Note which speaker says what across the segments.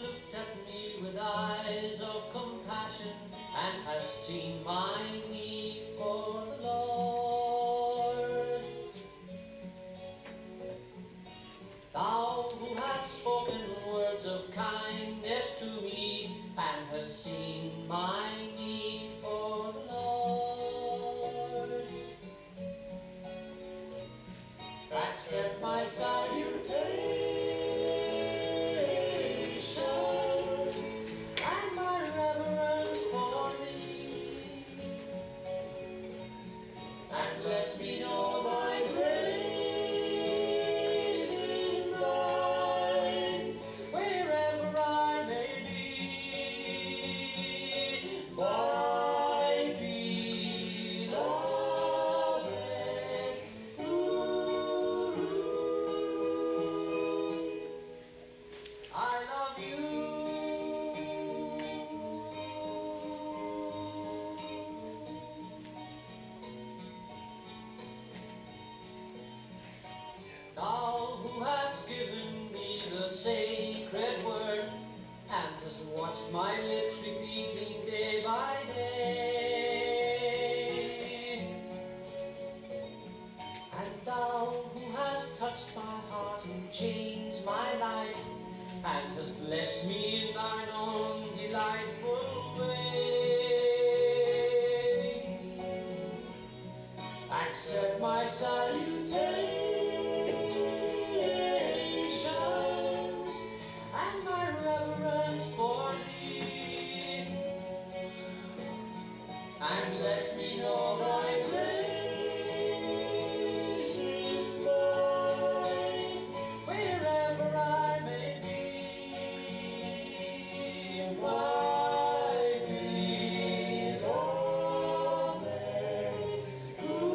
Speaker 1: looked at me with eyes of compassion and has seen my need for the Lord. Thou who hast spoken words of kindness to me and has seen my need for the Lord, accept my salutations and my reverence for thee, and let me know thy grace is mine wherever I may be, my beloved Guru. I love you. Thou who hast given me the sacred word and hast watched my lips repeating day by day, and thou who hast touched my heart and changed my life and hast blessed me in thine own delightful way, accept my salutations and my reverence for thee, and let me know thy grace is mine wherever I may be, my beloved Guru.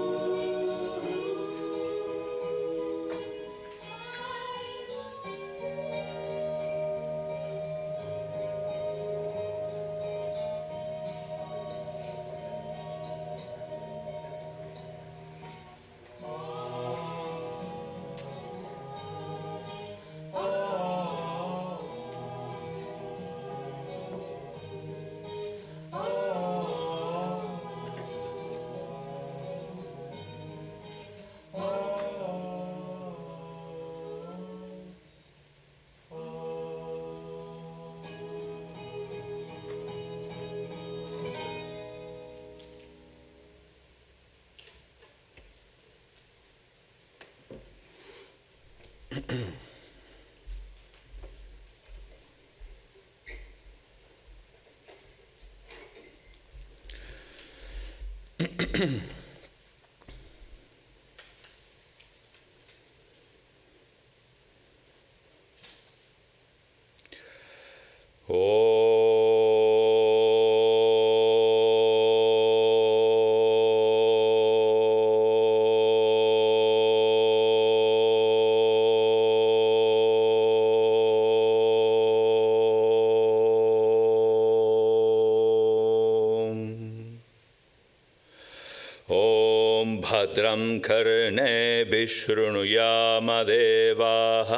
Speaker 2: भद्रं कर्णेभिः शृणुयामदेवाः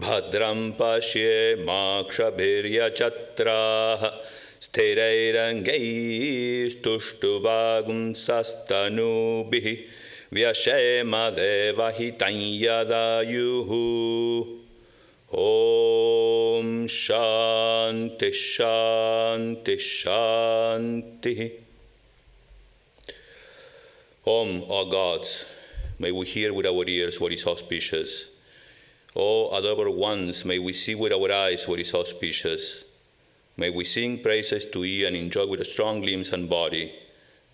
Speaker 2: भद्रं पश्येमाक्षभिर्यजत्राः स्थिरैरङ्गैस्तुष्टुवागुंसस्तनूभिः व्यशेमदेवहितं यदायुः ॐ शान्ति शान्ति शान्तिः. Om, O gods, may we hear with our ears what is auspicious. O adored ones, may we see with our eyes what is auspicious. May we sing praises to ye and enjoy with strong limbs and body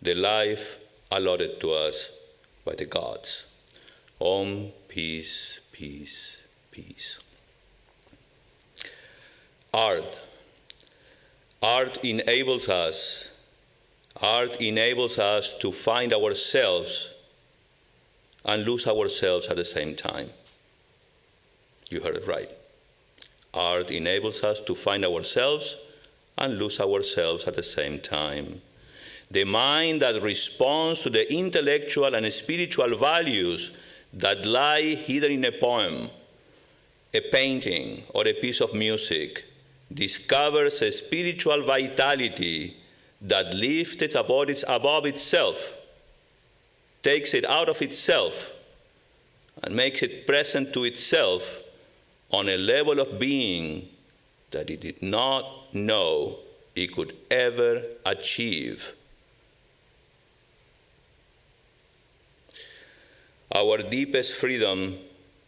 Speaker 2: the life allotted to us by the gods. Om, peace, peace, peace. Art. Art enables us to find ourselves and lose ourselves at the same time. You heard it right. Art enables us to find ourselves and lose ourselves at the same time. The mind that responds to the intellectual and spiritual values that lie hidden in a poem, a painting, or a piece of music discovers a spiritual vitality that lifts it above itself, takes it out of itself, and makes it present to itself on a level of being that it did not know it could ever achieve. Our deepest freedom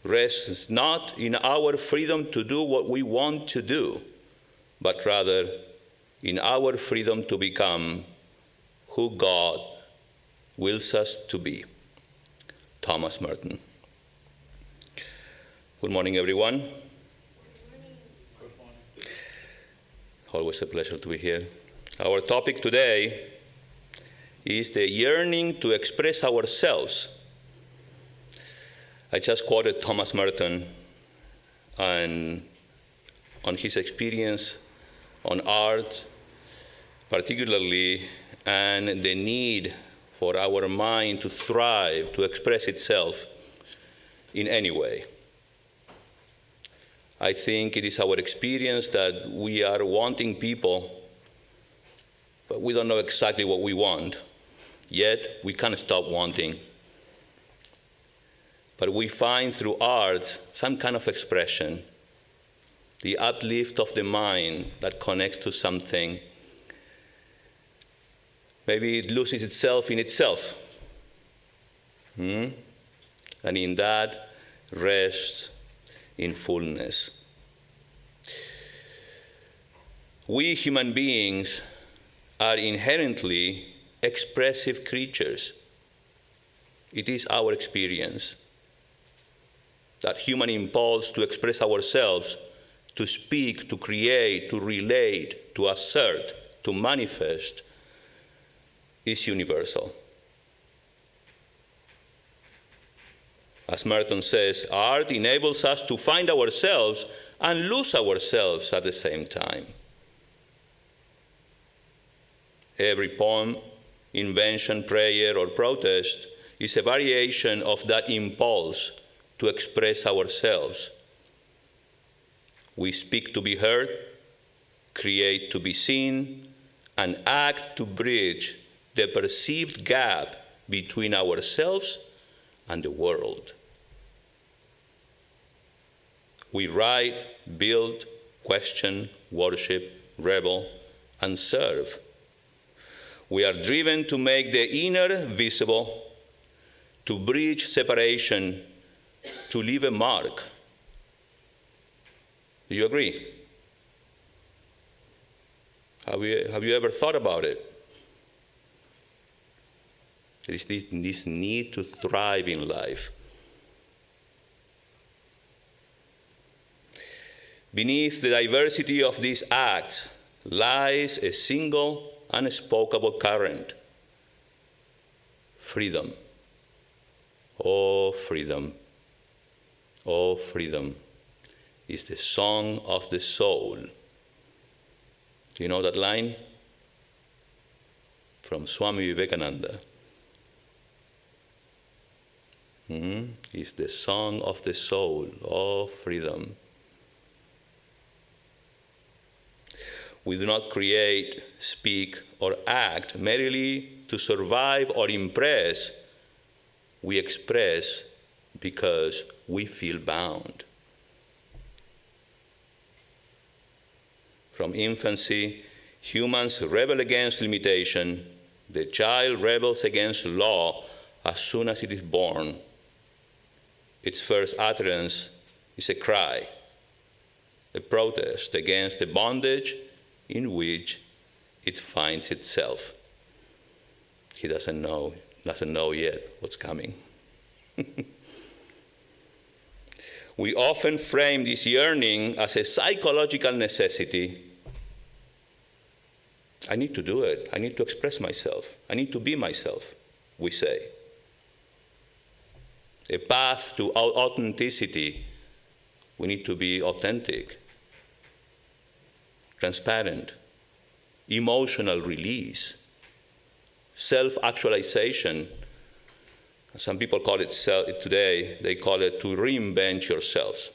Speaker 2: rests not in our freedom to do what we want to do, but rather in our freedom to become who God wills us to be. Thomas Merton. Good morning, everyone.
Speaker 3: Good morning.
Speaker 2: Always a pleasure to be here. Our topic today is the yearning to express ourselves. I just quoted Thomas Merton on his experience on art, particularly, and the need for our mind to thrive, to express itself in any way. I think it is our experience that we are wanting people, but we don't know exactly what we want, yet we can't stop wanting. But we find through art some kind of expression, the uplift of the mind that connects to something. Maybe it loses itself in itself. And in that, rest in fullness. We human beings are inherently expressive creatures. It is our experience. That human impulse to express ourselves, to speak, to create, to relate, to assert, to manifest, is universal. As Merton says, art enables us to find ourselves and lose ourselves at the same time. Every poem, invention, prayer, or protest is a variation of that impulse to express ourselves. We speak to be heard, create to be seen, and act to bridge the perceived gap between ourselves and the world. We write, build, question, worship, rebel, and serve. We are driven to make the inner visible, to bridge separation, to leave a mark. Do you agree? Have you ever thought about it? There is this need to thrive in life. Beneath the diversity of these acts lies a single, unspeakable current: freedom. Oh, freedom. Oh, freedom is the song of the soul. Do you know that line? From Swami Vivekananda. It's the song of the soul. Oh, freedom. We do not create, speak, or act merely to survive or impress. We express because we feel bound. From infancy, humans rebel against limitation. The child rebels against law as soon as it is born. Its first utterance is a cry, a protest against the bondage in which it finds itself. He doesn't know yet what's coming. We often frame this yearning as a psychological necessity. I need to do it. I need to express myself. I need to be myself, we say. A path to authenticity. We need to be authentic, transparent, emotional release, self-actualization. Some people call it today, they call it to reinvent yourself.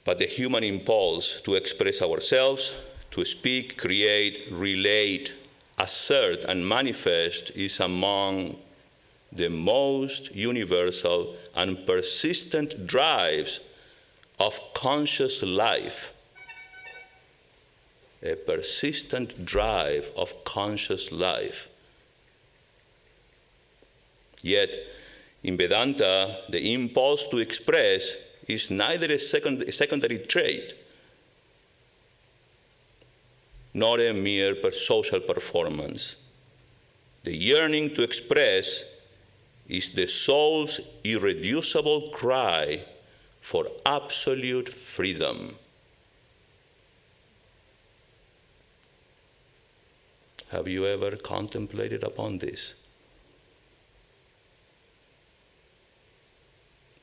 Speaker 2: But the human impulse to express ourselves, to speak, create, relate, assert, and manifest is among the most universal and persistent drives of conscious life. A persistent drive of conscious life. Yet, in Vedanta, the impulse to express is neither a secondary trait nor a mere social performance. The yearning to express is the soul's irreducible cry for absolute freedom. Have you ever contemplated upon this?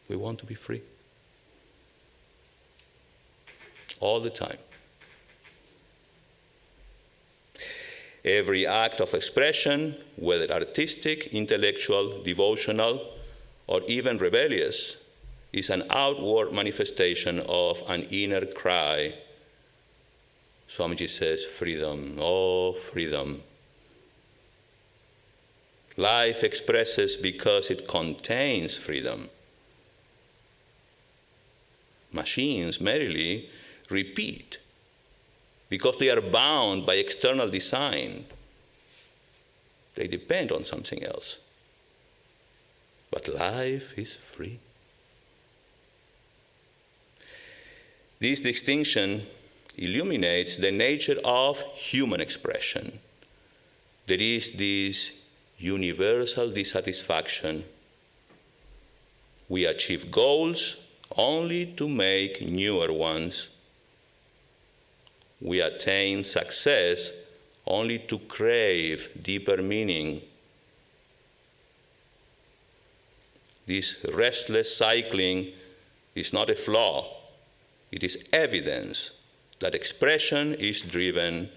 Speaker 2: We want to be free. All the time. Every act of expression, whether artistic, intellectual, devotional, or even rebellious, is an outward manifestation of an inner cry. Swamiji says, freedom, oh freedom. Life expresses because it contains freedom. Machines merely repeat because they are bound by external design. They depend on something else. But life is free. This distinction illuminates the nature of human expression. There is this universal dissatisfaction. We achieve goals only to make newer ones. We attain success only to crave deeper meaning. This restless cycling is not a flaw. It is evidence that expression is driven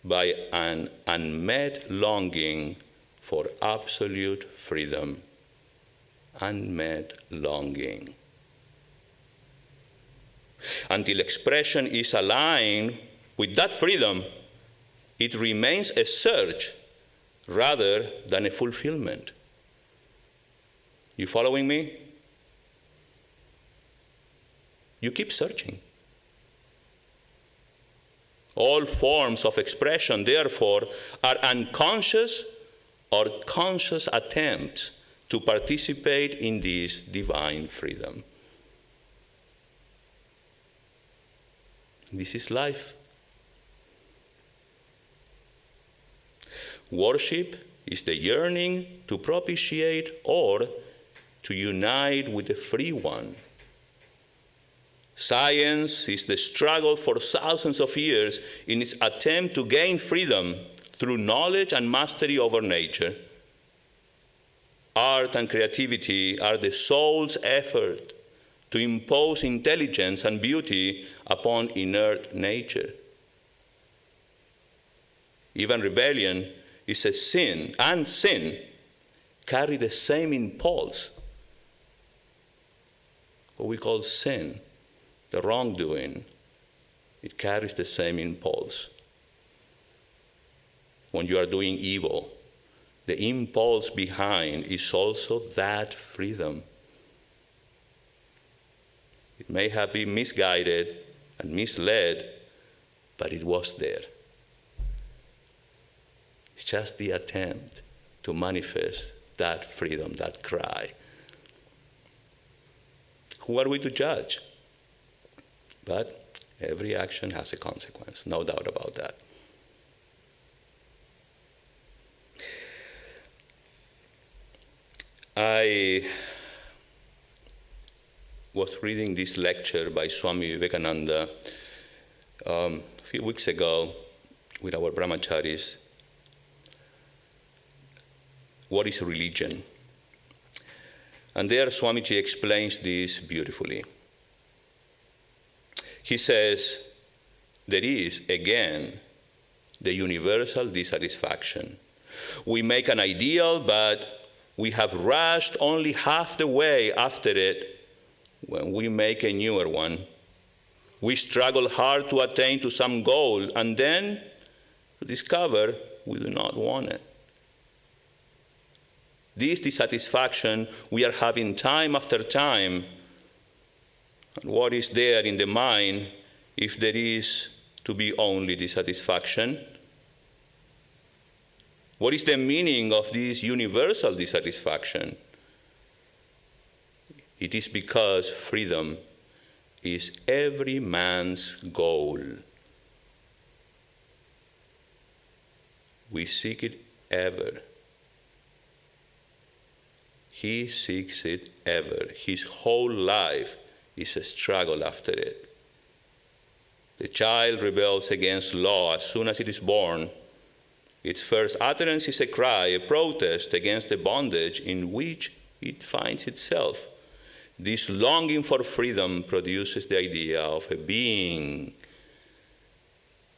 Speaker 2: by an unmet longing for absolute freedom. Unmet longing. Until expression is aligned with that freedom, it remains a search rather than a fulfillment. You following me? You keep searching. All forms of expression, therefore, are unconscious or conscious attempts to participate in this divine freedom. This is life. Worship is the yearning to propitiate or to unite with the free one. Science is the struggle for thousands of years in its attempt to gain freedom through knowledge and mastery over nature. Art and creativity are the soul's effort to impose intelligence and beauty upon inert nature. Even rebellion is a sin, and sin carry the same impulse. What we call sin, the wrongdoing, it carries the same impulse. When you are doing evil, the impulse behind is also that freedom. It may have been misguided and misled, but it was there. It's just the attempt to manifest that freedom, that cry. Who are we to judge? But every action has a consequence, no doubt about that. I was reading this lecture by Swami Vivekananda a few weeks ago with our brahmacharis. What is religion? And there Swamiji explains this beautifully. He says, there is, again, the universal dissatisfaction. We make an ideal, but we have rushed only half the way after it when we make a newer one. We struggle hard to attain to some goal, and then discover we do not want it. This dissatisfaction we are having time after time. And what is there in the mind if there is to be only dissatisfaction? What is the meaning of this universal dissatisfaction? It is because freedom is every man's goal. We seek it ever. He seeks it ever. His whole life is a struggle after it. The child rebels against law as soon as it is born. Its first utterance is a cry, a protest against the bondage in which it finds itself. This longing for freedom produces the idea of a being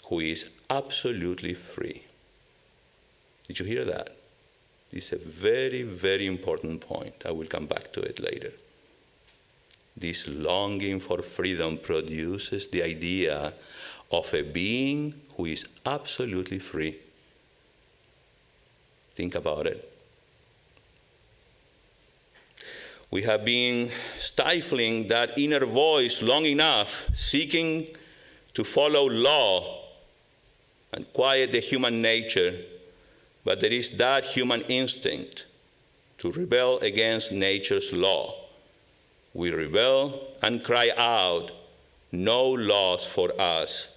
Speaker 2: who is absolutely free. Did you hear that? This is a very, very important point. I will come back to it later. This longing for freedom produces the idea of a being who is absolutely free. Think about it. We have been stifling that inner voice long enough, seeking to follow law and quiet the human nature, but there is that human instinct to rebel against nature's law. We rebel and cry out, "No laws for us."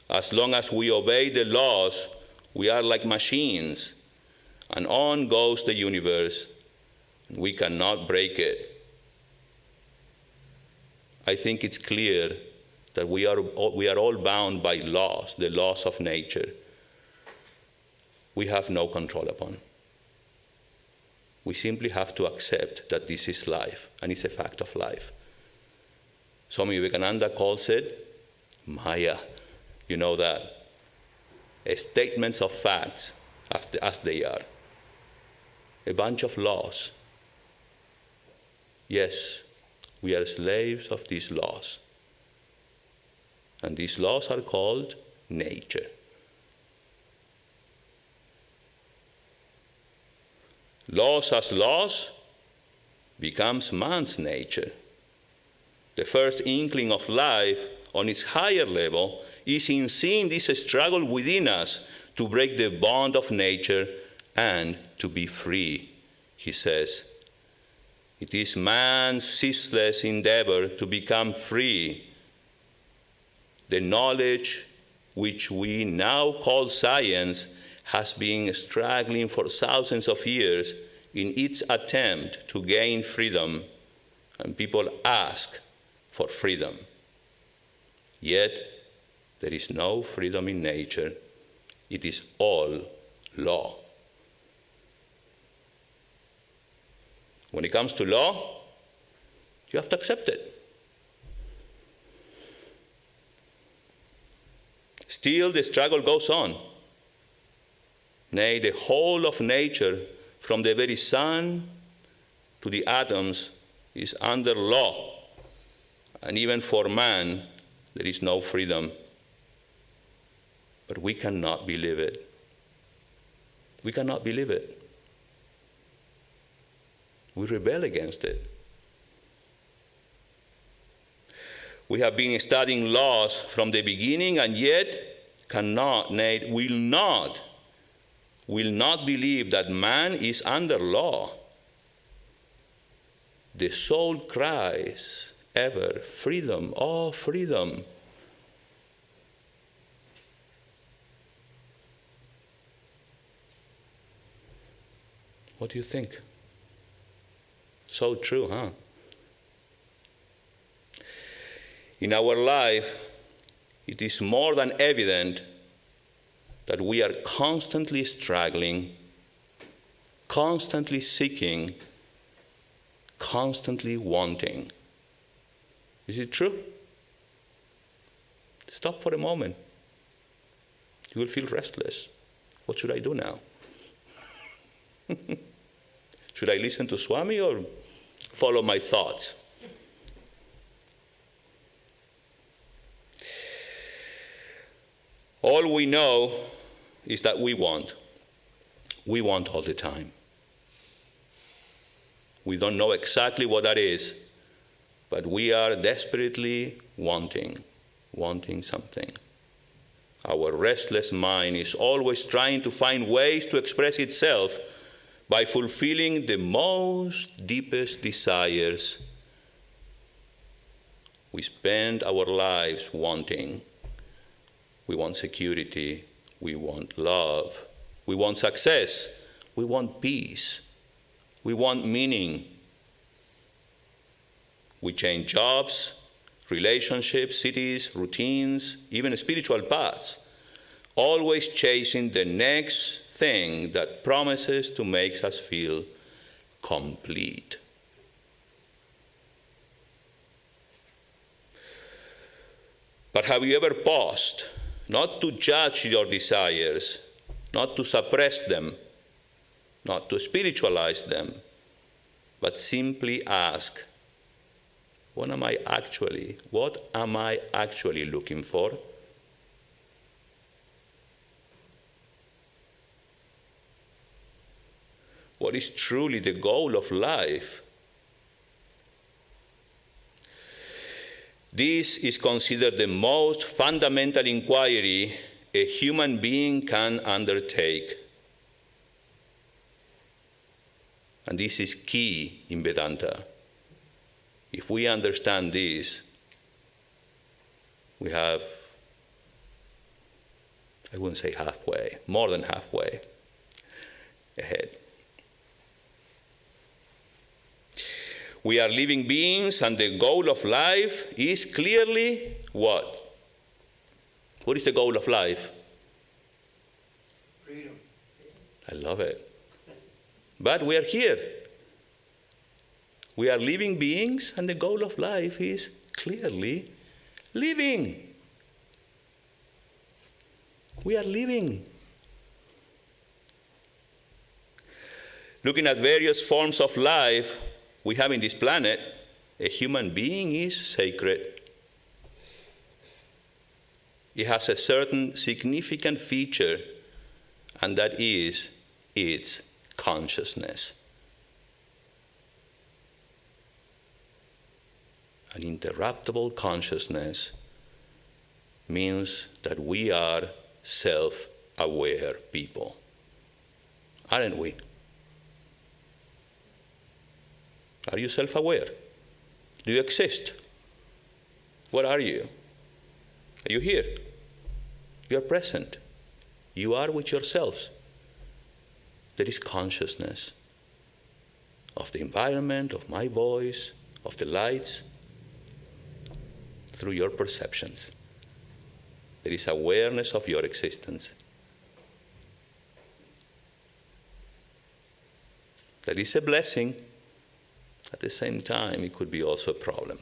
Speaker 2: As long as we obey the laws, we are like machines, and on goes the universe. We cannot break it. I think it's clear that we are all bound by laws, the laws of nature. We have no control upon. We simply have to accept that this is life, and it's a fact of life. Swami Dhyanayogananda calls it Maya. You know that. Statements of facts as they are. A bunch of laws. Yes, we are slaves of these laws. And these laws are called nature. Laws as laws becomes man's nature. The first inkling of life on its higher level is in seeing this struggle within us to break the bond of nature and to be free, he says. It is man's ceaseless endeavor to become free. The knowledge which we now call science has been struggling for thousands of years in its attempt to gain freedom, and people ask for freedom. Yet, there is no freedom in nature. It is all law. When it comes to law, you have to accept it. Still, the struggle goes on. Nay, the whole of nature, from the very sun to the atoms, is under law. And even for man, there is no freedom. But we cannot believe it. We cannot believe it. We rebel against it. We have been studying laws from the beginning, and yet cannot, nay, will not believe that man is under law. The soul cries ever, freedom, oh freedom. What do you think? So true, huh? In our life, it is more than evident that we are constantly struggling, constantly seeking, constantly wanting. Is it true? Stop for a moment. You will feel restless. What should I do now? Should I listen to Swami or follow my thoughts? All we know is that we want. We want all the time. We don't know exactly what that is, but we are desperately wanting something. Our restless mind is always trying to find ways to express itself by fulfilling the most deepest desires. We spend our lives wanting. We want security. We want love. We want success. We want peace. We want meaning. We change jobs, relationships, cities, routines, even spiritual paths, always chasing the next thing that promises to make us feel complete. But have you ever paused, not to judge your desires, not to suppress them, not to spiritualize them, but simply ask, what am I actually looking for? What is truly the goal of life? This is considered the most fundamental inquiry a human being can undertake. And this is key in Vedanta. If we understand this, we have, I wouldn't say halfway, more than halfway ahead. We are living beings, and the goal of life is clearly what? What is the goal of life?
Speaker 1: Freedom.
Speaker 2: I love it. But we are here. We are living beings, and the goal of life is clearly living. We are living. Looking at various forms of life we have in this planet, a human being is sacred. It has a certain significant feature, and that is its consciousness. An interruptible consciousness means that we are self-aware people. Aren't we? Are you self-aware? Do you exist? What are you? Are you here? You are present. You are with yourselves. There is consciousness of the environment, of my voice, of the lights, through your perceptions. There is awareness of your existence. That is a blessing. At the same time, it could be also a problem.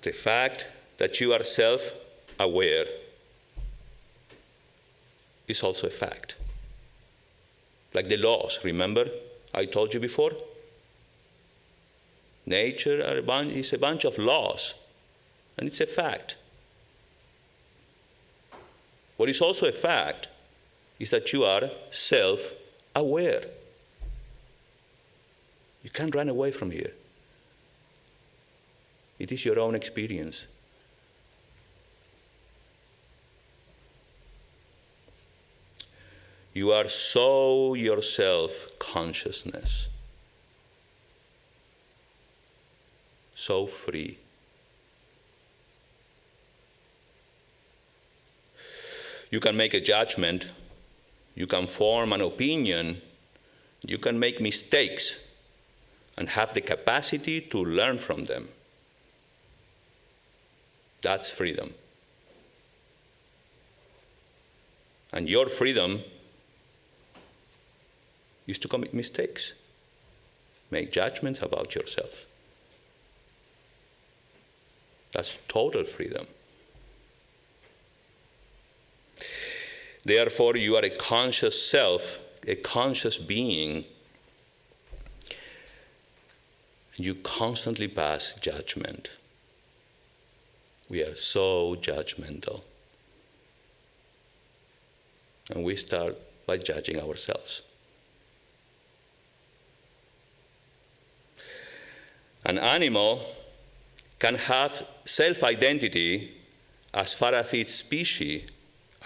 Speaker 2: The fact that you are self-aware is also a fact. Like the laws, remember I told you before? Nature is a bunch of laws, and it's a fact. What is also a fact is that you are self-aware. You can't run away from here. It is your own experience. You are so yourself consciousness, so free. You can make a judgment. You can form an opinion. You can make mistakes and have the capacity to learn from them. That's freedom. And your freedom is to commit mistakes, make judgments about yourself. That's total freedom. Therefore, you are a conscious self, a conscious being. You constantly pass judgment. We are so judgmental. And we start by judging ourselves. An animal can have self-identity as far as its species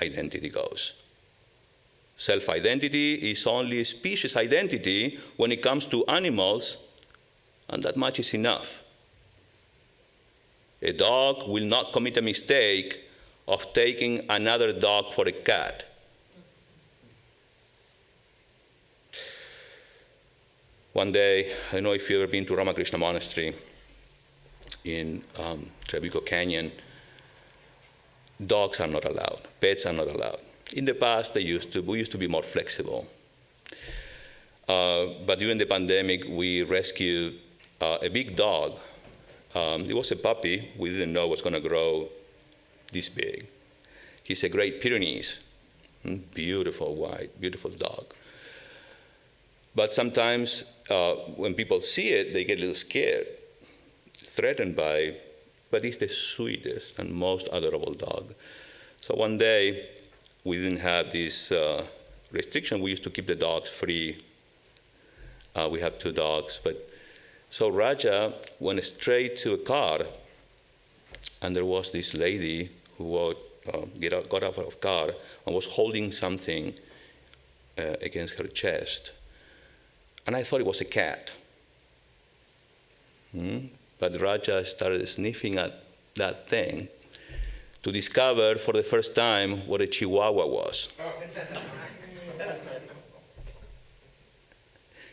Speaker 2: identity goes. Self-identity is only species identity when it comes to animals, and that much is enough. A dog will not commit a mistake of taking another dog for a cat. One day, I don't know if you've ever been to Ramakrishna Monastery in Trevico Canyon. Dogs are not allowed. Pets are not allowed. In the past, we used to be more flexible. But during the pandemic, we rescued a big dog. It was a puppy. We didn't know it was going to grow this big. He's a Great Pyrenees. Beautiful white, beautiful dog. But sometimes when people see it, they get a little scared, threatened by, but it's the sweetest and most adorable dog. So one day, we didn't have this restriction. We used to keep the dogs free. We have 2 dogs. So Raja went straight to a car, and there was this lady who got out of the car and was holding something against her chest. And I thought it was a cat. But Raja started sniffing at that thing to discover for the first time what a chihuahua was.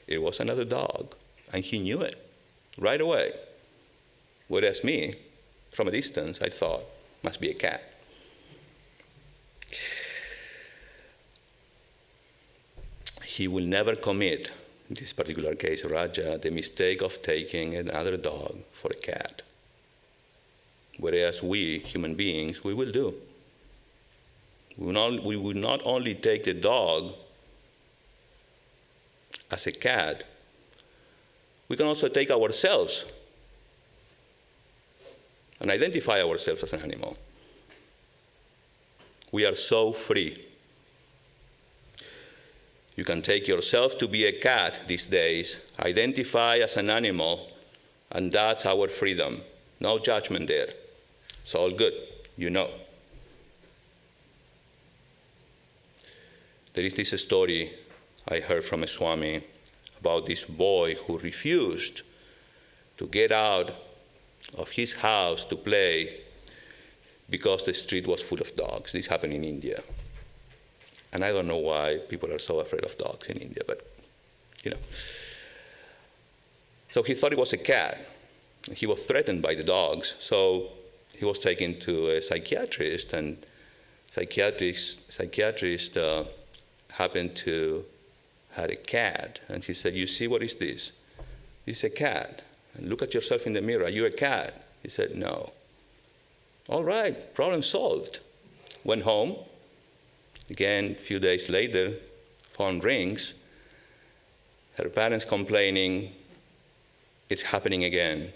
Speaker 2: It was another dog, and he knew it right away. Whereas me, from a distance, I thought, must be a cat. He will never commit, in this particular case, Raja, the mistake of taking another dog for a cat. Whereas we, human beings, we will do. We will not only take the dog as a cat, we can also take ourselves and identify ourselves as an animal. We are so free. You can take yourself to be a cat these days, identify as an animal, and that's our freedom. No judgment there. It's all good, you know. There is this story I heard from a Swami about this boy who refused to get out of his house to play because the street was full of dogs. This happened in India. And I don't know why people are so afraid of dogs in India, but, you know. So he thought it was a cat. He was threatened by the dogs. So he was taken to a psychiatrist, and psychiatrist happened to have a cat. And he said, "You see, what is this? It's a cat. And look at yourself in the mirror. Are you a cat?" He said, "No." All right, problem solved. Went home. Again, a few days later, phone rings. Her parents complaining, "It's happening again."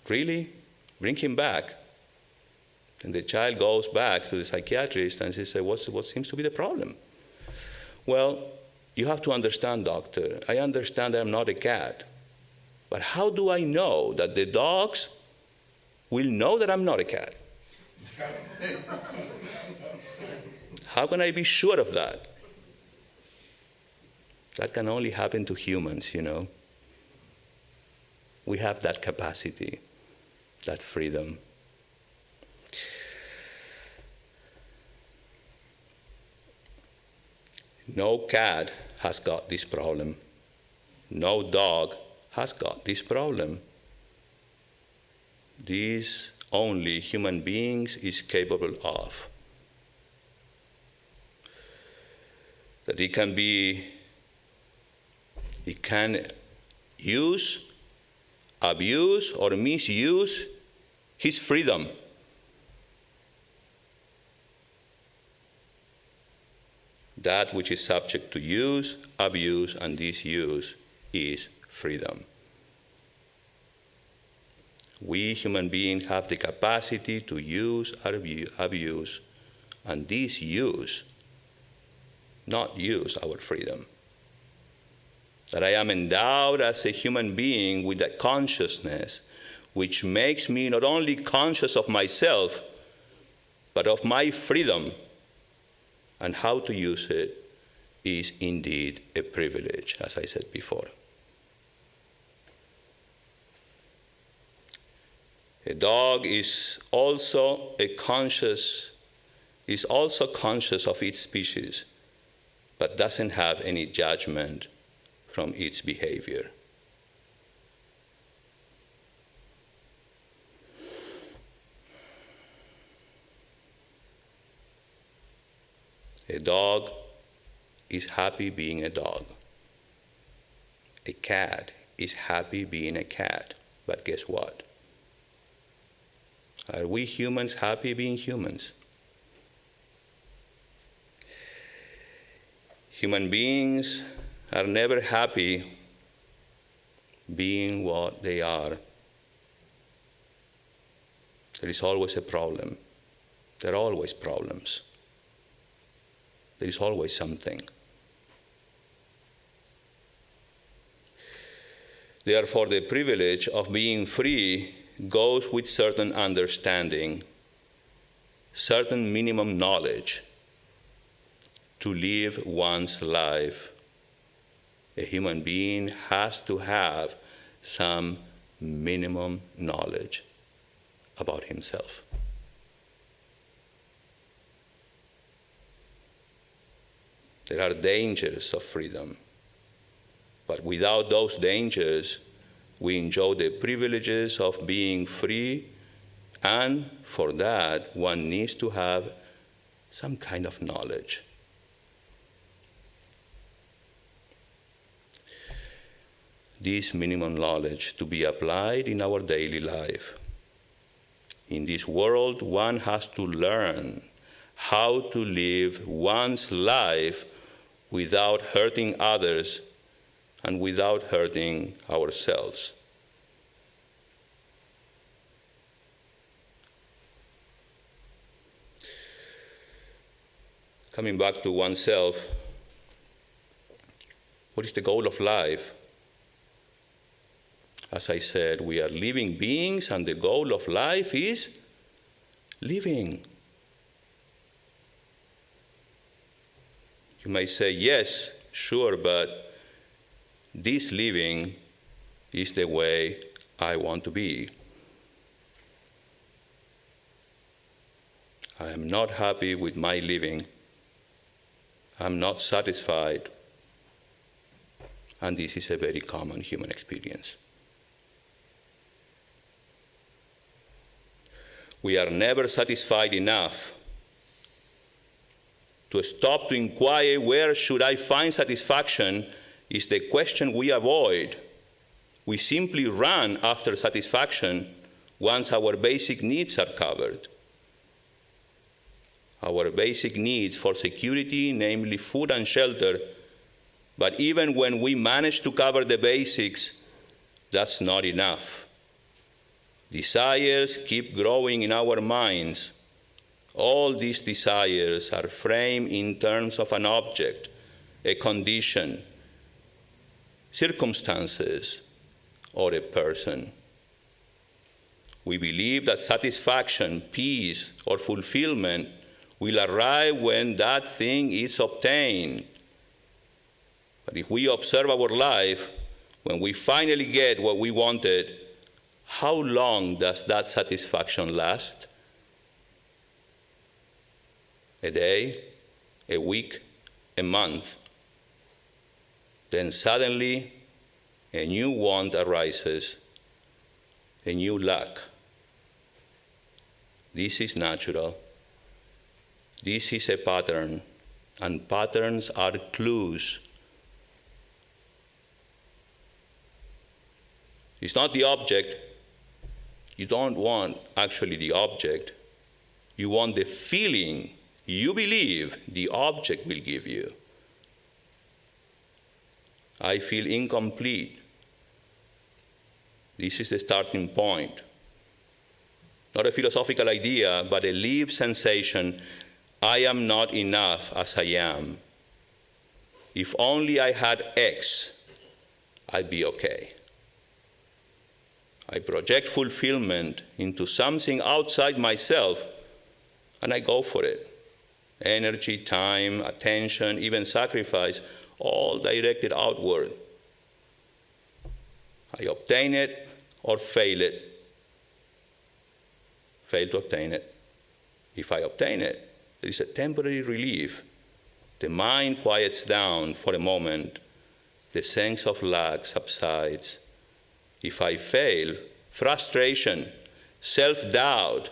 Speaker 2: "Really? Bring him back." And the child goes back to the psychiatrist and she says, what seems to be the problem? "Well, you have to understand, doctor. I understand I'm not a cat. But how do I know that the dogs will know that I'm not a cat? How can I be sure of that?" That can only happen to humans, you know. We have that capacity, that freedom. No cat has got this problem. No dog has got this problem. This only human beings is capable of. That it can use, abuse, or misuse his freedom. That which is subject to use, abuse, and disuse is freedom. We human beings have the capacity to use or abuse, and disuse, not use our freedom. That I am endowed as a human being with that consciousness which makes me not only conscious of myself, but of my freedom, and how to use it is indeed a privilege, as I said before. A dog is also conscious of its species, but doesn't have any judgment from its behavior. A dog is happy being a dog. A cat is happy being a cat. But guess what? Are we humans happy being humans? Human beings are never happy being what they are. There is always a problem. There are always problems. There is always something. Therefore, the privilege of being free goes with certain understanding, certain minimum knowledge to live one's life. A human being has to have some minimum knowledge about himself. There are dangers of freedom, but without those dangers, we enjoy the privileges of being free, and for that, one needs to have some kind of knowledge. This minimum knowledge to be applied in our daily life. In this world, one has to learn how to live one's life without hurting others and without hurting ourselves. Coming back to oneself, what is the goal of life? As I said, we are living beings, and the goal of life is living. You may say, yes, sure, but this living is the way I want to be. I am not happy with my living. I'm not satisfied. And this is a very common human experience. We are never satisfied enough to stop to inquire where should I find satisfaction is the question we avoid. We simply run after satisfaction once our basic needs are covered. Our basic needs for security, namely food and shelter, but even when we manage to cover the basics, that's not enough. Desires keep growing in our minds. All these desires are framed in terms of an object, a condition, circumstances, or a person. We believe that satisfaction, peace, or fulfillment will arrive when that thing is obtained. But if we observe our life, when we finally get what we wanted, how long does that satisfaction last? A day, a week, a month. Then suddenly, a new want arises, a new lack. This is natural. This is a pattern, and patterns are clues. It's not the object. You don't want actually the object. You want the feeling you believe the object will give you. I feel incomplete. This is the starting point. Not a philosophical idea, but a lived sensation. I am not enough as I am. If only I had X, I'd be okay. I project fulfillment into something outside myself, and I go for it. Energy, time, attention, even sacrifice, all directed outward. I obtain it or fail it. Fail to obtain it. If I obtain it, there is a temporary relief. The mind quiets down for a moment. The sense of lack subsides. If I fail, frustration, self-doubt,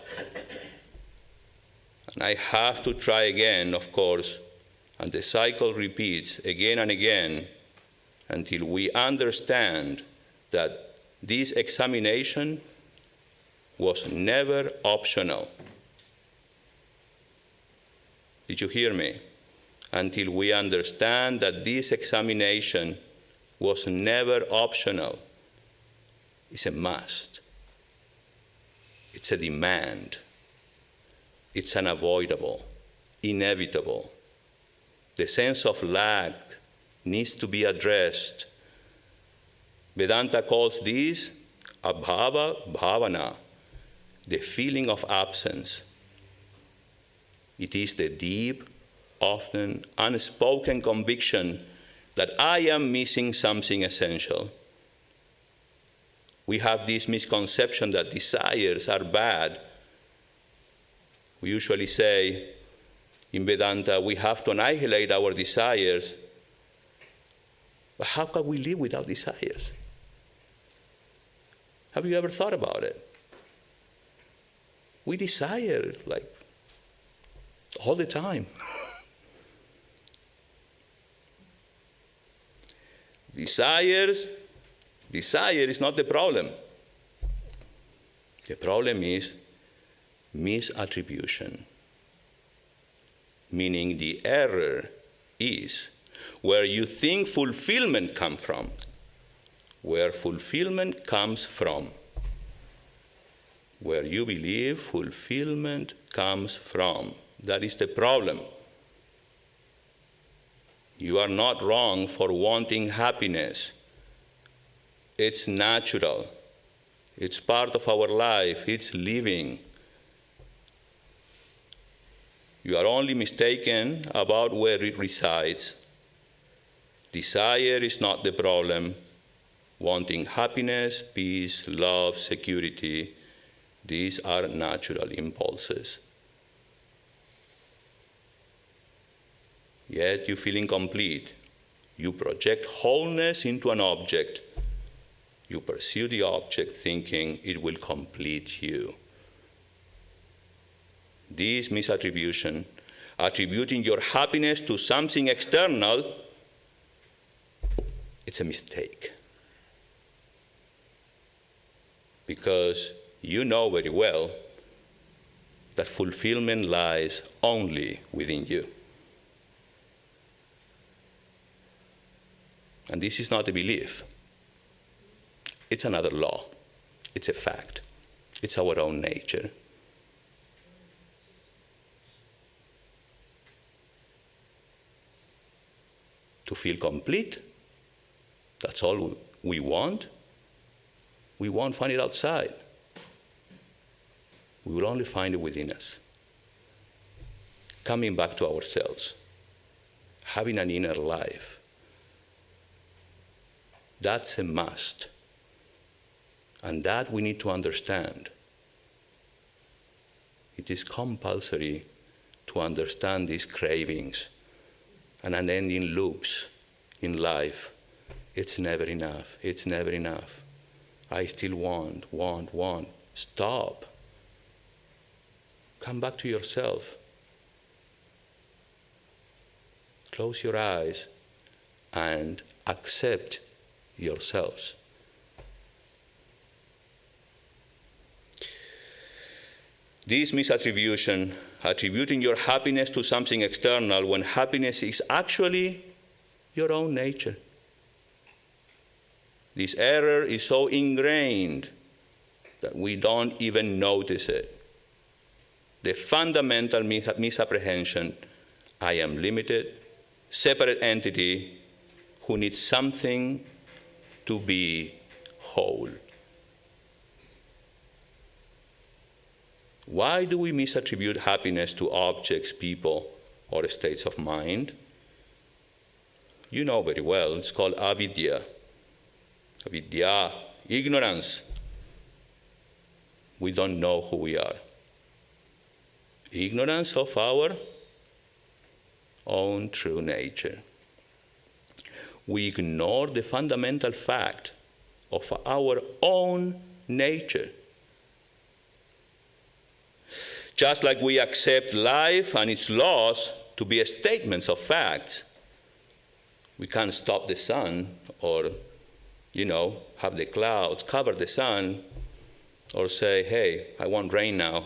Speaker 2: and I have to try again, of course, and the cycle repeats again and again until we understand that this examination was never optional. Did you hear me? Until we understand that this examination was never optional. It's a must. It's a demand. It's unavoidable, inevitable. The sense of lack needs to be addressed. Vedanta calls this abhava bhavana, the feeling of absence. It is the deep, often unspoken conviction that I am missing something essential. We have this misconception that desires are bad. We usually say in Vedanta, we have to annihilate our desires. But how can we live without desires? Have you ever thought about it? We desire like all the time. Desire is not the problem. The problem is misattribution, meaning the error is where you think fulfillment comes from, where fulfillment comes from, where you believe fulfillment comes from. That is the problem. You are not wrong for wanting happiness. It's natural. It's part of our life. It's living. You are only mistaken about where it resides. Desire is not the problem. Wanting happiness, peace, love, security, these are natural impulses. Yet you feel incomplete. You project wholeness into an object. You pursue the object thinking it will complete you. This misattribution, attributing your happiness to something external, it's a mistake. Because you know very well that fulfillment lies only within you. And this is not a belief. It's another law. It's a fact. It's our own nature. To feel complete, that's all we want. We won't find it outside. We will only find it within us. Coming back to ourselves, having an inner life. That's a must. And that we need to understand. It is compulsory to understand these cravings and unending loops in life. It's never enough. It's never enough. I still want. Stop. Come back to yourself. Close your eyes and accept yourselves. This misattribution, attributing your happiness to something external when happiness is actually your own nature. This error is so ingrained that we don't even notice it. The fundamental misapprehension, I am limited, separate entity who needs something to be whole. Why do we misattribute happiness to objects, people, or states of mind? You know very well, it's called avidya. Avidya, ignorance. We don't know who we are. Ignorance of our own true nature. We ignore the fundamental fact of our own nature. Just like we accept life and its laws to be statements of facts, we can't stop the sun or, have the clouds cover the sun or say, hey, I want rain now.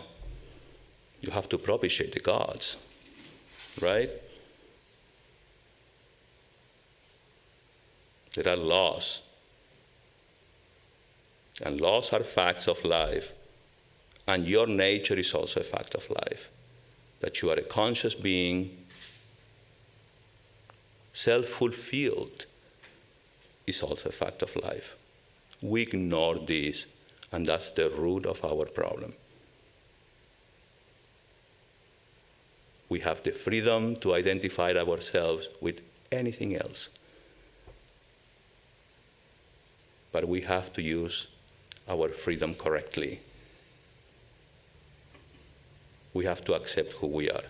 Speaker 2: You have to propitiate the gods, right? There are laws. And laws are facts of life. And your nature is also a fact of life. That you are a conscious being, self-fulfilled, is also a fact of life. We ignore this, and that's the root of our problem. We have the freedom to identify ourselves with anything else. But we have to use our freedom correctly. We have to accept who we are.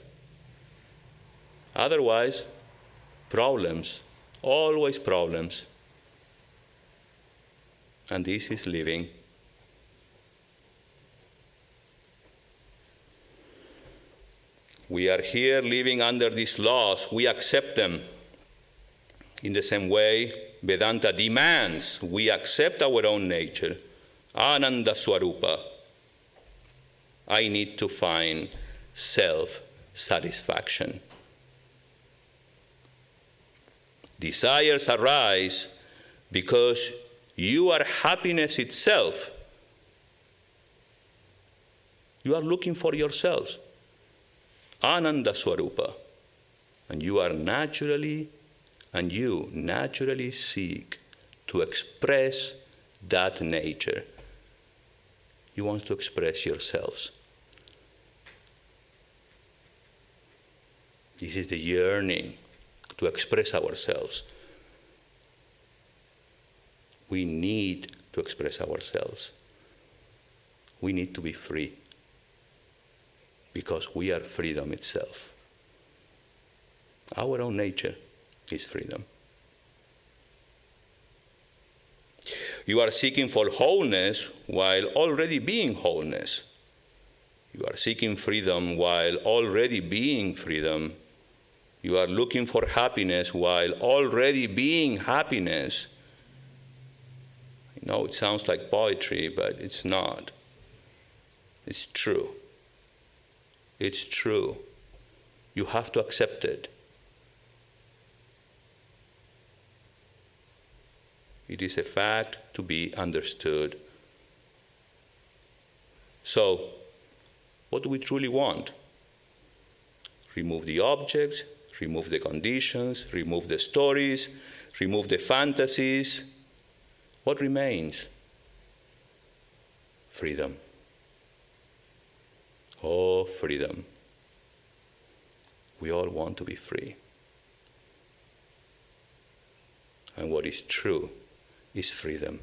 Speaker 2: Otherwise, problems, always problems. And this is living. We are here living under these laws. We accept them. In the same way, Vedanta demands we accept our own nature. Ananda Swarupa. I need to find self-satisfaction. Desires arise because you are happiness itself. You are looking for yourselves. Ananda Swarupa. And you naturally seek to express that nature. You want to express yourselves. This is the yearning to express ourselves. We need to express ourselves. We need to be free because we are freedom itself. Our own nature is freedom. You are seeking for wholeness while already being wholeness. You are seeking freedom while already being freedom. You are looking for happiness while already being happiness. I know it sounds like poetry, but it's not. It's true. It's true. You have to accept it. It is a fact to be understood. So, what do we truly want? Remove the objects, remove the conditions, remove the stories, remove the fantasies. What remains? Freedom. Oh, freedom. We all want to be free. And what is true is freedom.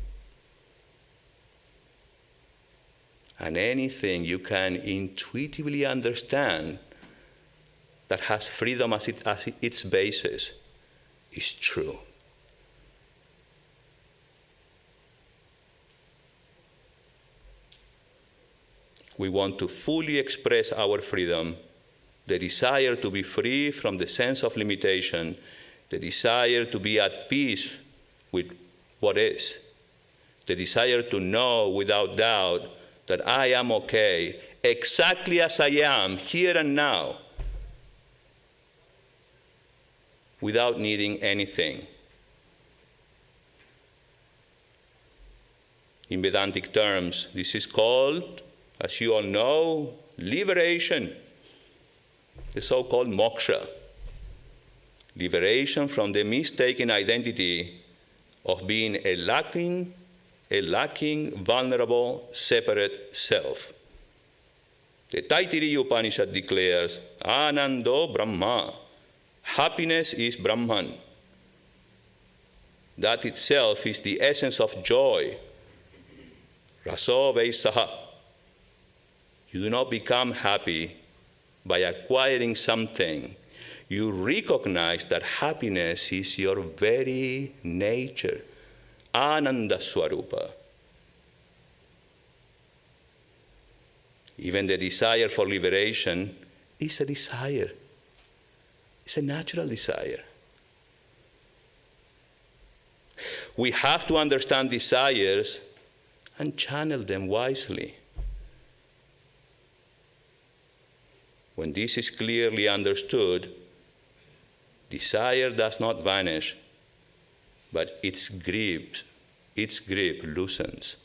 Speaker 2: And anything you can intuitively understand that has freedom as its basis is true. We want to fully express our freedom, the desire to be free from the sense of limitation, the desire to be at peace with what is, the desire to know without doubt that I am okay, exactly as I am, here and now, without needing anything. In Vedantic terms, this is called, as you all know, liberation, the so-called moksha. Liberation from the mistaken identity of being a lacking, vulnerable, separate self. The Taittiriya Upanishad declares, Anando Brahma, happiness is Brahman. That itself is the essence of joy. Raso Vaisaha. You do not become happy by acquiring something. You recognize that happiness is your very nature. Ananda Swarupa. Even the desire for liberation is a desire. It's a natural desire. We have to understand desires and channel them wisely. When this is clearly understood, desire does not vanish, but its grip loosens.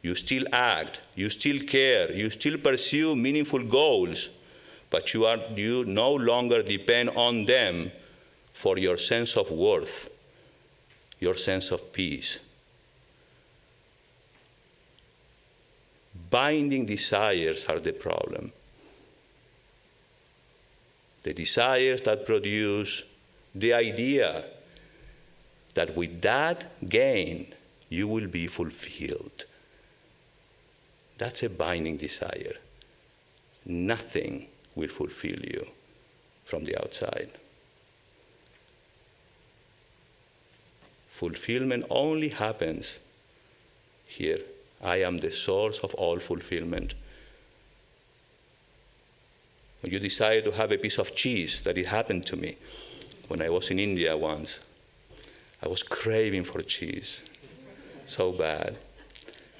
Speaker 2: You still act, you still care, you still pursue meaningful goals, but you no longer depend on them for your sense of worth, your sense of peace. Binding desires are the problem. The desires that produce the idea that with that gain, you will be fulfilled. That's a binding desire. Nothing will fulfill you from the outside. Fulfillment only happens here. I am the source of all fulfillment. When you desire to have a piece of cheese, that it happened to me when I was in India once. I was craving for cheese so bad.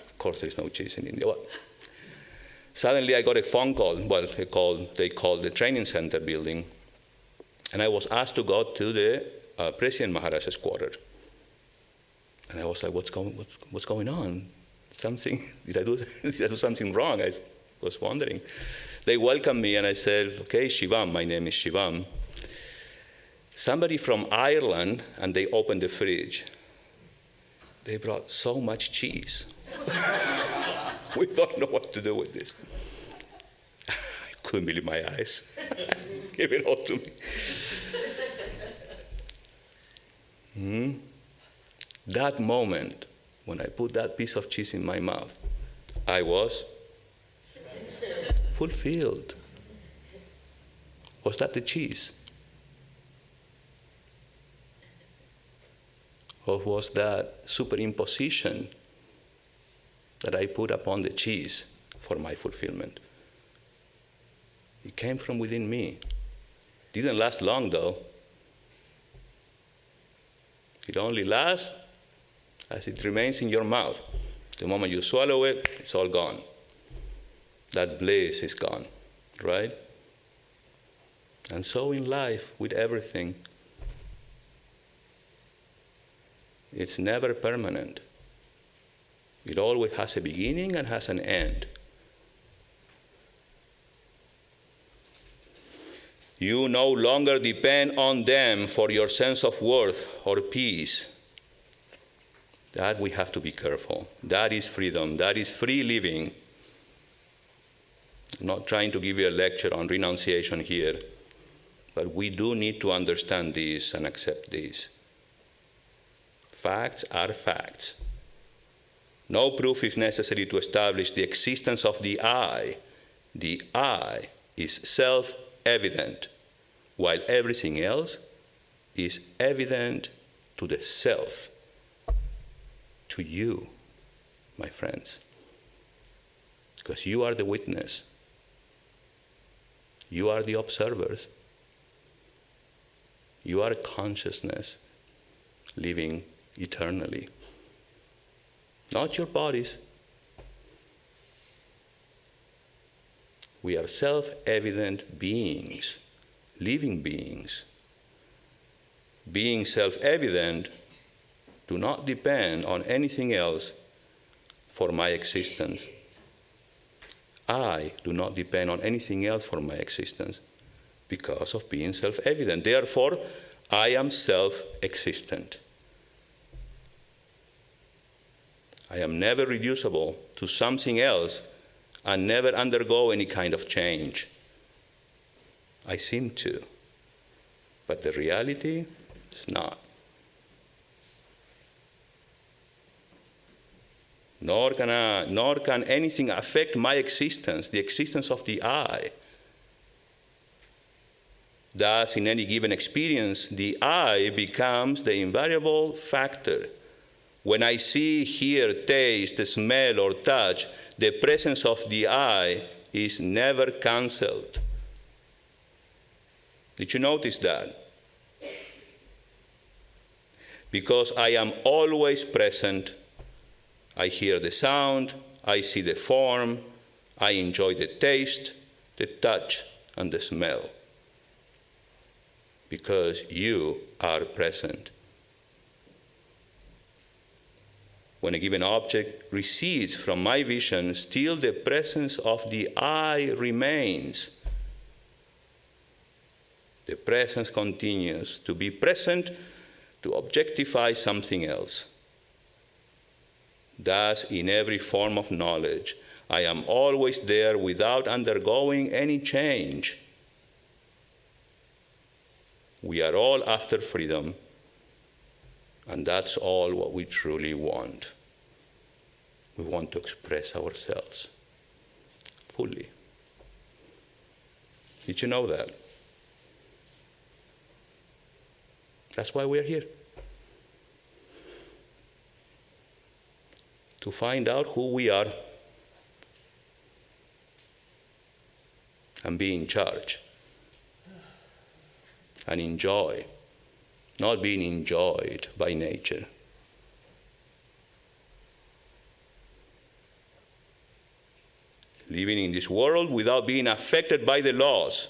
Speaker 2: Of course, there's no cheese in India. Well, suddenly I got a phone call. Well, they called the training center building, and I was asked to go to the President Maharaj's quarter. And I was like, what's going on? Something, did I do something wrong? I was wondering. They welcomed me, and I said, okay, Shivam, my name is Shivam. Somebody from Ireland, and they opened the fridge. They brought so much cheese. We don't know what to do with this. I couldn't believe my eyes. Give it all to me. That moment, when I put that piece of cheese in my mouth, I was fulfilled. Was that the cheese? Or was that superimposition that I put upon the cheese for my fulfillment? It came from within me. Didn't last long, though. It only lasts as it remains in your mouth. The moment you swallow it, it's all gone. That bliss is gone, right? And so in life, with everything, it's never permanent. It always has a beginning and has an end. You no longer depend on them for your sense of worth or peace. That we have to be careful. That is freedom. That is free living. I'm not trying to give you a lecture on renunciation here, but we do need to understand this and accept this. Facts are facts. No proof is necessary to establish the existence of the I. The I is self-evident, while everything else is evident to the self, to you, my friends, because you are the witness. You are the observers. You are consciousness living eternally. Not your bodies. We are self-evident beings, living beings. Being self-evident do not depend on anything else for my existence. I do not depend on anything else for my existence because of being self-evident. Therefore, I am self-existent. I am never reducible to something else and never undergo any kind of change. I seem to, but the reality is not. Nor can anything affect my existence, the existence of the I. Thus, in any given experience, the I becomes the invariable factor. When I see, hear, taste, smell, or touch, the presence of the I is never canceled. Did you notice that? Because I am always present, I hear the sound, I see the form, I enjoy the taste, the touch, and the smell. Because you are present. When a given object recedes from my vision, still the presence of the I remains. The presence continues to be present to objectify something else. Thus, in every form of knowledge, I am always there without undergoing any change. We are all after freedom, and that's all what we truly want. We want to express ourselves fully. Did you know that? That's why we're here. To find out who we are and be in charge and enjoy, not being enjoyed by nature. Living in this world without being affected by the laws.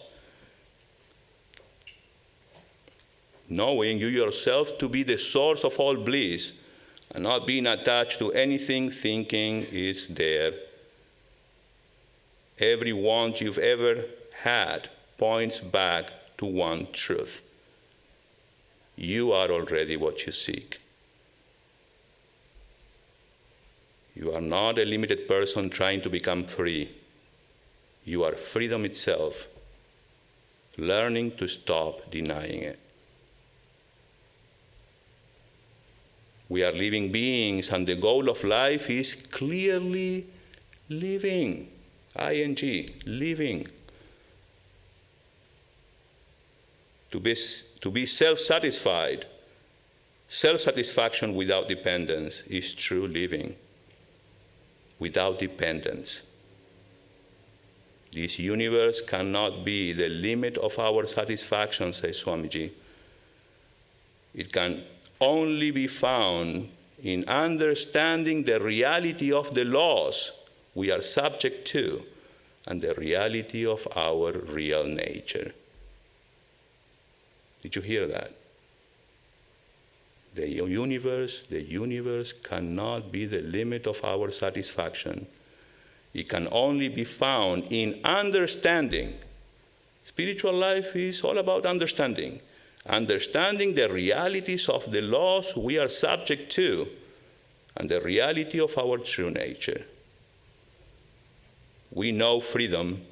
Speaker 2: Knowing you yourself to be the source of all bliss and not being attached to anything thinking is there. Every want you've ever had points back to one truth. You are already what you seek. You are not a limited person trying to become free. You are freedom itself, learning to stop denying it. We are living beings, and the goal of life is clearly living. I-N-G, living. To be self-satisfied. Self-satisfaction without dependence is true living. Without dependence. This universe cannot be the limit of our satisfaction, says Swamiji. It can only be found in understanding the reality of the laws we are subject to and the reality of our real nature. Did you hear that? The universe cannot be the limit of our satisfaction. It can only be found in understanding. Spiritual life is all about understanding. Understanding the realities of the laws we are subject to and the reality of our true nature. We know freedom,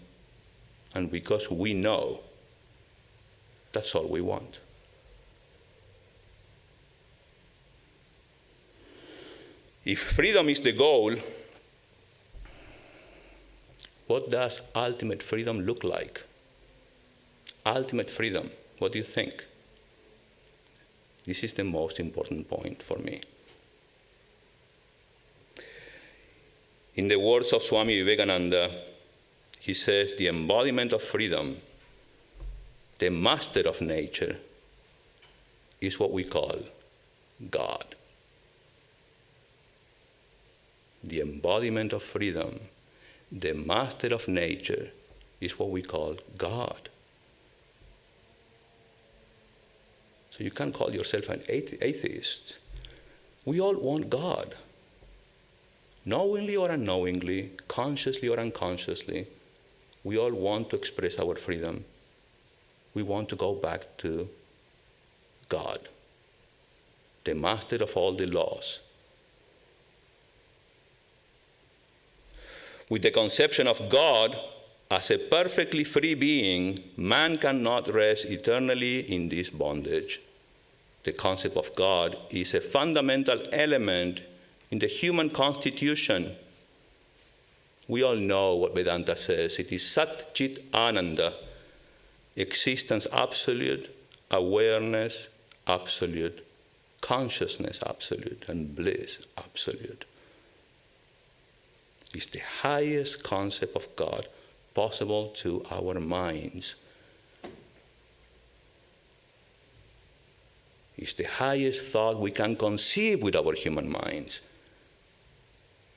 Speaker 2: and because we know, that's all we want. If freedom is the goal, what does ultimate freedom look like? Ultimate freedom, what do you think? This is the most important point for me. In the words of Swami Vivekananda, he says, the embodiment of freedom, the master of nature, is what we call God. The embodiment of freedom, the master of nature, is what we call God. So you can't call yourself an atheist. We all want God. knowingly or unknowingly, consciously or unconsciously, we all want to express our freedom. We want to go back to God, the master of all the laws. With the conception of God as a perfectly free being, man cannot rest eternally in this bondage. The concept of God is a fundamental element in the human constitution. We all know what Vedanta says. It is Sat Chit Ananda, existence absolute, awareness absolute, consciousness absolute, and bliss absolute. It's the highest concept of God possible to our minds. It's the highest thought we can conceive with our human minds.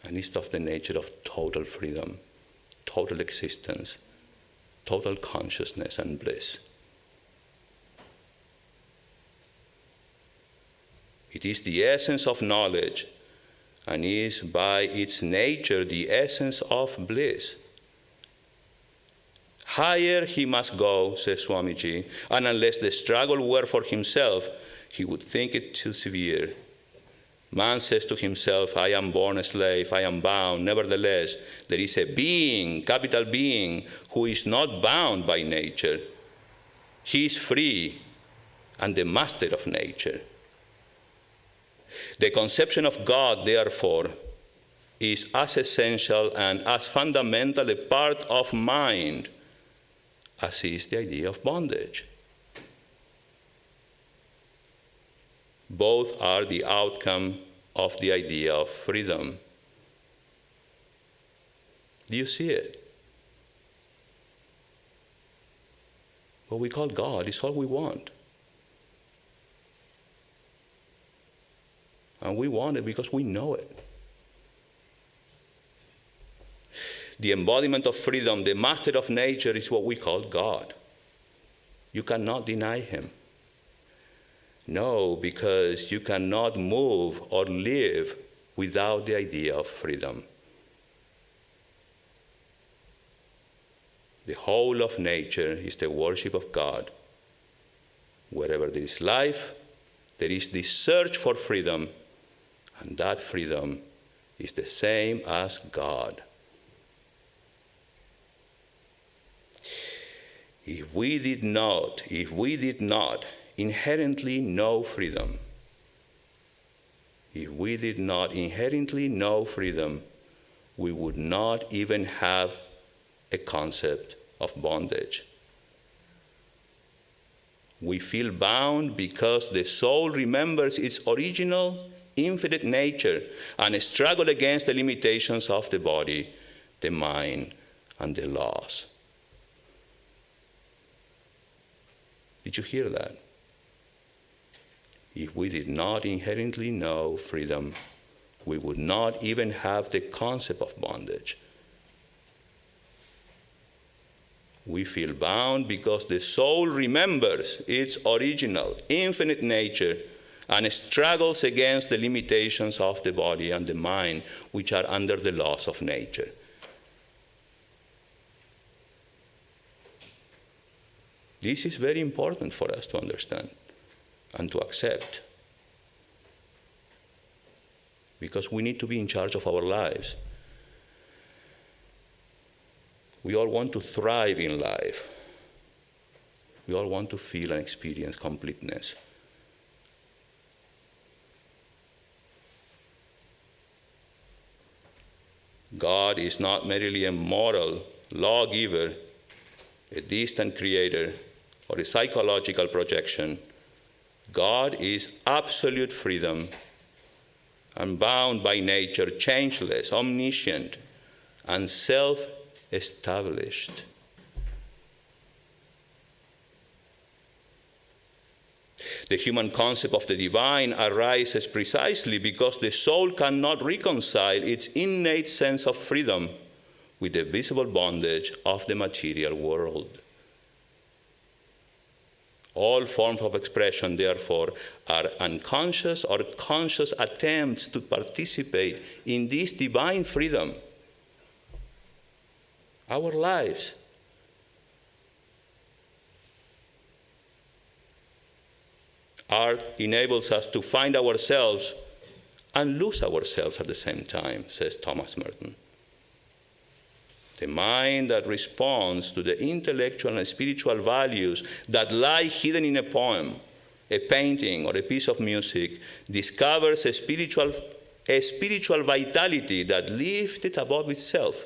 Speaker 2: And it's of the nature of total freedom, total existence, total consciousness and bliss. It is the essence of knowledge and is by its nature the essence of bliss. Higher he must go, says Swamiji, and unless the struggle were for himself, he would think it too severe. Man says to himself, I am born a slave, I am bound. Nevertheless, there is a being, capital being, who is not bound by nature. He is free and the master of nature. The conception of God, therefore, is as essential and as fundamental a part of mind as is the idea of bondage. Both are the outcome of the idea of freedom. Do you see it? What we call God is all we want. And we want it because we know it. The embodiment of freedom, the master of nature, is what we call God. You cannot deny him. No, because you cannot move or live without the idea of freedom. The whole of nature is the worship of God. Wherever there is life, there is the search for freedom, and that freedom is the same as God. If we did not inherently know freedom, we would not even have a concept of bondage. We feel bound because the soul remembers its original infinite nature and struggle against the limitations of the body, the mind, and the laws. Did you hear that? If we did not inherently know freedom, we would not even have the concept of bondage. We feel bound because the soul remembers its original, infinite nature and struggles against the limitations of the body and the mind, which are under the laws of nature. This is very important for us to understand and to accept, because we need to be in charge of our lives. We all want to thrive in life. We all want to feel and experience completeness. God is not merely a moral lawgiver, a distant creator, or a psychological projection. God is absolute freedom, unbound by nature, changeless, omniscient, and self-established. The human concept of the divine arises precisely because the soul cannot reconcile its innate sense of freedom with the visible bondage of the material world. All forms of expression, therefore, are unconscious or conscious attempts to participate in this divine freedom. Our lives. Art enables us to find ourselves and lose ourselves at the same time, says Thomas Merton. The mind that responds to the intellectual and spiritual values that lie hidden in a poem, a painting, or a piece of music discovers a spiritual vitality that lifted above itself,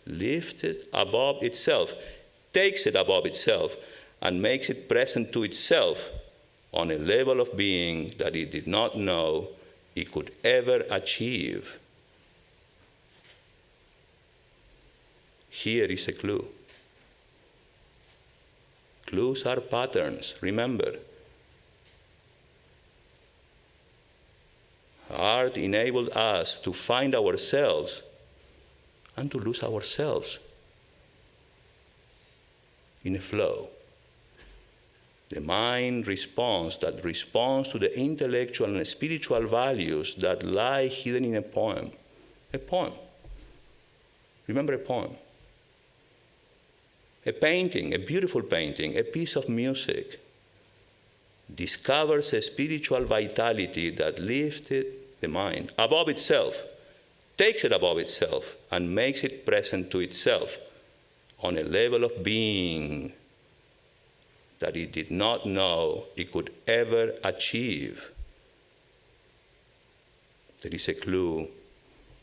Speaker 2: takes it above itself, and makes it present to itself on a level of being that it did not know it could ever achieve. Here is a clue. Clues are patterns, remember. Art enabled us to find ourselves and to lose ourselves in a flow. The mind responds to the intellectual and spiritual values that lie hidden in a poem. A poem. Remember a poem. A painting, a beautiful painting, a piece of music discovers a spiritual vitality that lifted the mind above itself, takes it above itself, and makes it present to itself on a level of being that it did not know it could ever achieve. There is a clue,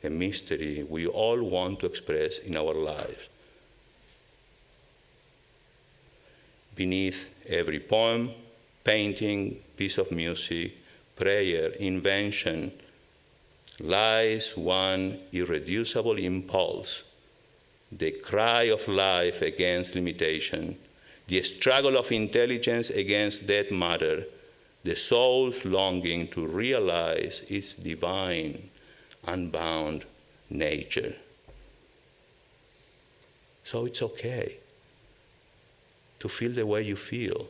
Speaker 2: a mystery we all want to express in our lives. Beneath every poem, painting, piece of music, prayer, invention, lies one irreducible impulse, the cry of life against limitation, the struggle of intelligence against dead matter, the soul's longing to realize its divine, unbound nature. So it's okay to feel the way you feel.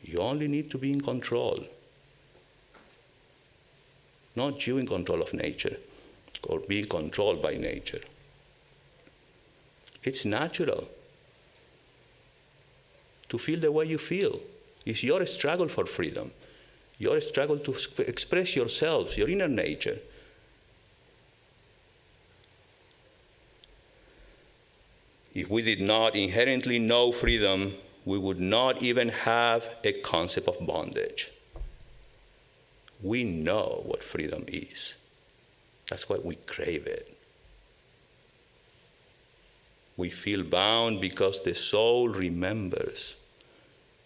Speaker 2: You only need to be in control. Not you in control of nature or being controlled by nature. It's natural to feel the way you feel. It's your struggle for freedom, your struggle to express yourselves, your inner nature. If we did not inherently know freedom, we would not even have a concept of bondage. We know what freedom is. That's why we crave it. We feel bound because the soul remembers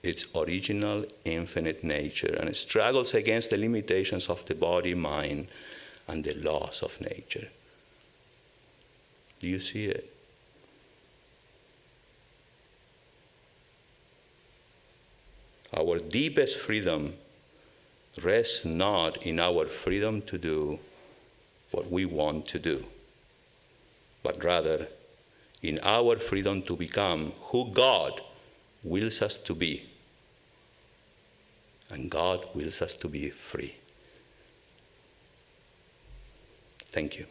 Speaker 2: its original infinite nature and struggles against the limitations of the body, mind, and the laws of nature. Do you see it? Our deepest freedom rests not in our freedom to do what we want to do, but rather in our freedom to become who God wills us to be. And God wills us to be free. Thank you.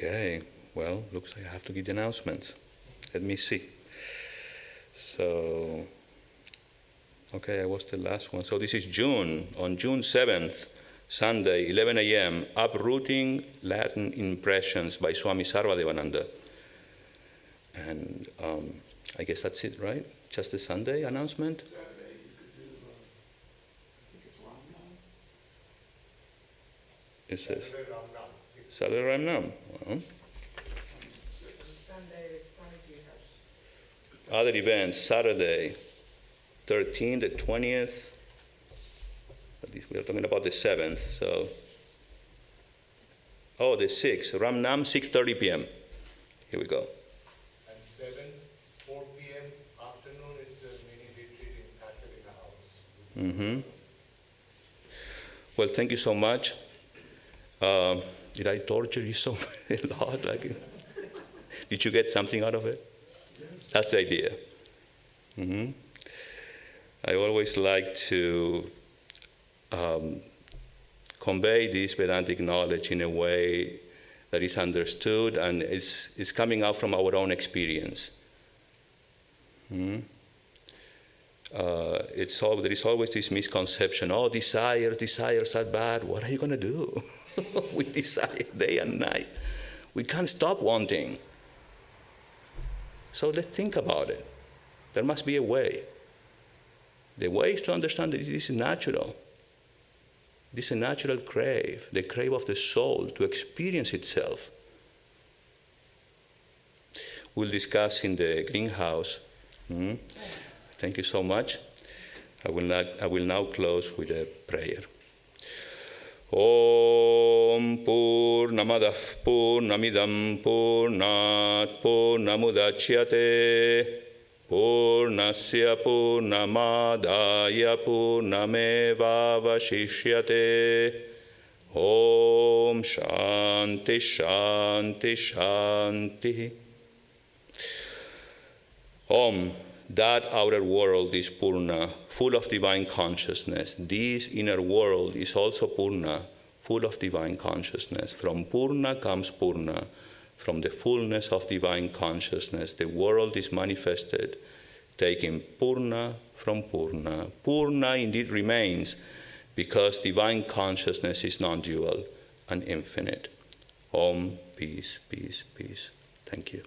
Speaker 2: Okay, well, looks like I have to give the announcements. Let me see. So, okay, I was the last one. So this is June, on June 7th, Sunday, 11 a.m., Uprooting Latin Impressions by Swami Dhyanayogananda. And I guess that's it, right? Just a Sunday announcement?
Speaker 4: Saturday, you could do, I think it's Ramna.
Speaker 2: It says
Speaker 3: Saturday, Ramnam, 6.
Speaker 2: Saturday Ramnam. Well,
Speaker 5: Sunday, 20
Speaker 2: other events, Saturday, 13th, the 20th. At least we are talking about the 7th, so. Oh, the 6th, Ramnam, 6:30 p.m. Here we go.
Speaker 3: And 7, 4 p.m. afternoon is a mini retreat in Catholic House.
Speaker 2: Mm-hmm. Well, thank you so much. Did I torture you so a lot? Like, did you get something out of it? That's the idea. Mm-hmm. I always like to convey this Vedantic knowledge in a way that is understood and is coming out from our own experience. Mm-hmm. There is always this misconception, oh, desires are bad. What are you going to do? We desire day and night. We can't stop wanting. So let's think about it. There must be a way. The way is to understand that this is natural. This is a natural crave, the crave of the soul to experience itself. We'll discuss in the greenhouse. Mm-hmm. Thank you so much. I will now close with a prayer. Om Purnamadah Purnamidam Purnat Purnamudachyate Purnasya Purnamadaya Purnameva Vashishyate. Om Shanti Shanti Shanti. Om. That outer world is Purna, full of divine consciousness. This inner world is also Purna, full of divine consciousness. From Purna comes Purna. From the fullness of divine consciousness, the world is manifested, taking Purna from Purna. Purna indeed remains because divine consciousness is non-dual and infinite. Om, peace, peace, peace. Thank you.